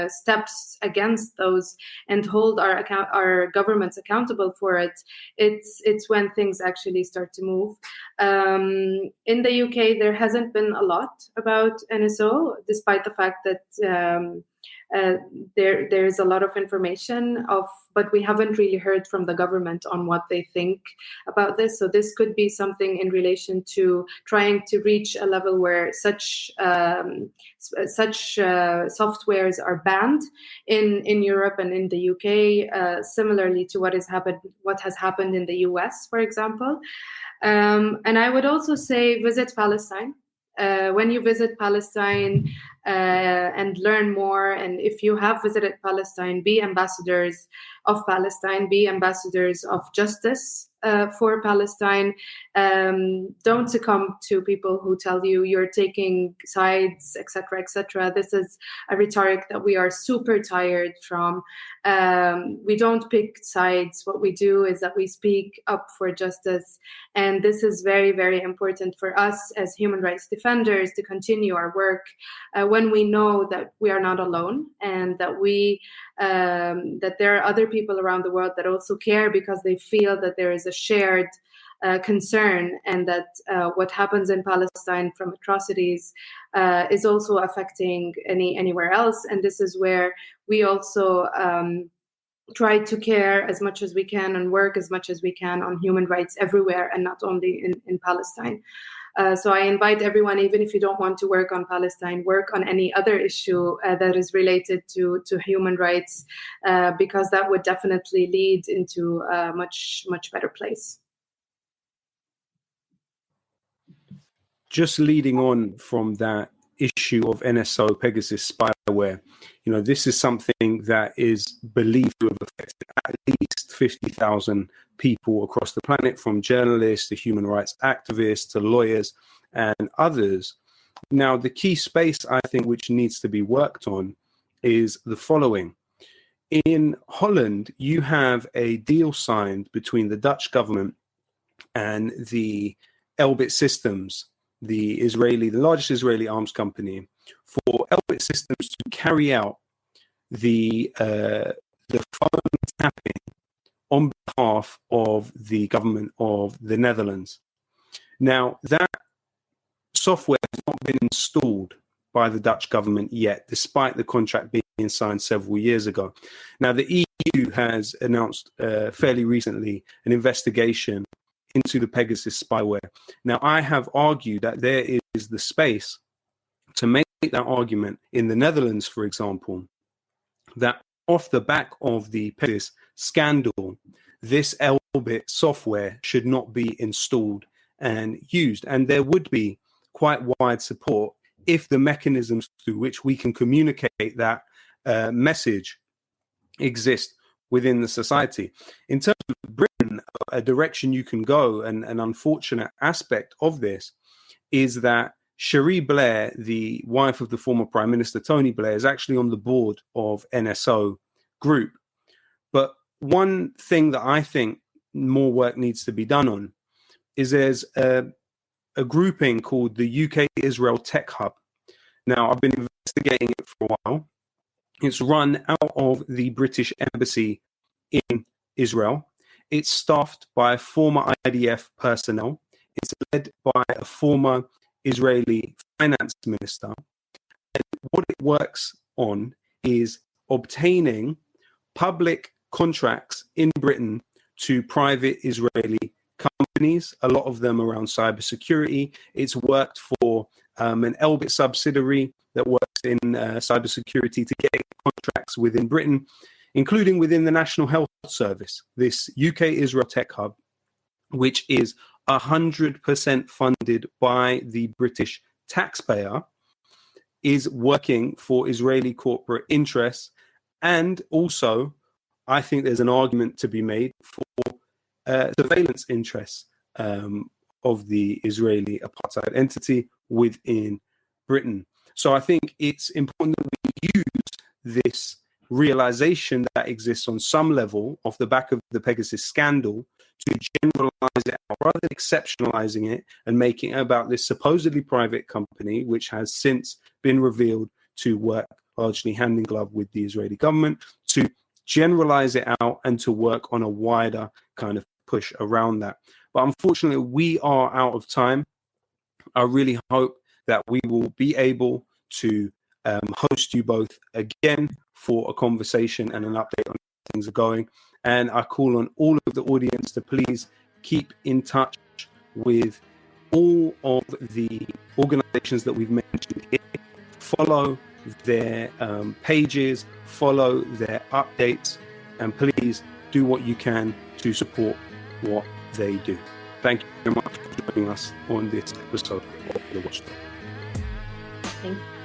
steps against those and hold our governments accountable for it, it's when things actually start to move. In the UK, there hasn't been a lot about NSO, despite the fact that there's a lot of information but we haven't really heard from the government on what they think about this. So this could be something in relation to trying to reach a level where such softwares are banned in Europe and in the UK, similarly to what has happened in the US, for example. And I would also say visit Palestine. When you visit Palestine and learn more, and if you have visited Palestine, be ambassadors of Palestine, be ambassadors of justice for Palestine. Don't succumb to people who tell you you're taking sides, etc., etc. This is a rhetoric that we are super tired from. We don't pick sides. What we do is that we speak up for justice. And this is very, very important for us as human rights defenders to continue our work when we know that we are not alone, and that that there are other people around the world that also care, because they feel that there is a shared concern, and that what happens in Palestine from atrocities is also affecting anywhere else. And this is where we also try to care as much as we can and work as much as we can on human rights everywhere, and not only in Palestine. So I invite everyone, even if you don't want to work on Palestine, work on any other issue that is related to human rights, because that would definitely lead into a much, much better place. Just leading on from that issue of NSO Pegasus spyware, this is something that is believed to have affected at least 50,000 people across the planet, from journalists to human rights activists to lawyers and others. Now, the key space, I think, which needs to be worked on is the following. In Holland, you have a deal signed between the Dutch government and the Elbit Systems, the largest Israeli arms company, for Elbit Systems to carry out the phone tapping on behalf of the government of the Netherlands. Now, that software has not been installed by the Dutch government yet, despite the contract being signed several years ago. Now, the EU has announced fairly recently an investigation into the Pegasus spyware. Now, I have argued that there is the space to make that argument in the Netherlands, for example, that off the back of the Pegasus scandal, this Elbit software should not be installed and used. And there would be quite wide support if the mechanisms through which we can communicate that message exist within the society. In terms of Britain, a direction you can go, and an unfortunate aspect of this is that Cherie Blair, the wife of the former Prime Minister Tony Blair, is actually on the board of NSO Group. But one thing that I think more work needs to be done on is there's a grouping called the UK Israel Tech Hub. Now, I've been investigating it for a while. It's run out of the British Embassy in Israel. It's staffed by former IDF personnel. It's led by a former Israeli finance minister. And what it works on is obtaining public contracts in Britain to private Israeli companies, a lot of them around cybersecurity. It's worked for an Elbit subsidiary that works in cybersecurity to get contracts within Britain, including within the National Health Service. This UK Israel Tech Hub, which is 100% funded by the British taxpayer, is working for Israeli corporate interests. And also, I think there's an argument to be made for surveillance interests of the Israeli apartheid entity within Britain. So I think it's important that we use this realization that exists on some level off the back of the Pegasus scandal to generalize it out, rather than exceptionalizing it and making it about this supposedly private company, which has since been revealed to work largely hand in glove with the Israeli government, to generalize it out and to work on a wider kind of push around that. But unfortunately, we are out of time. I really hope that we will be able to host you both again for a conversation and an update on how things are going. And I call on all of the audience to please keep in touch with all of the organizations that we've mentioned here. Follow their pages, follow their updates, and please do what you can to support what they do. Thank you very much for joining us on this episode of The Watchdog. Thank you.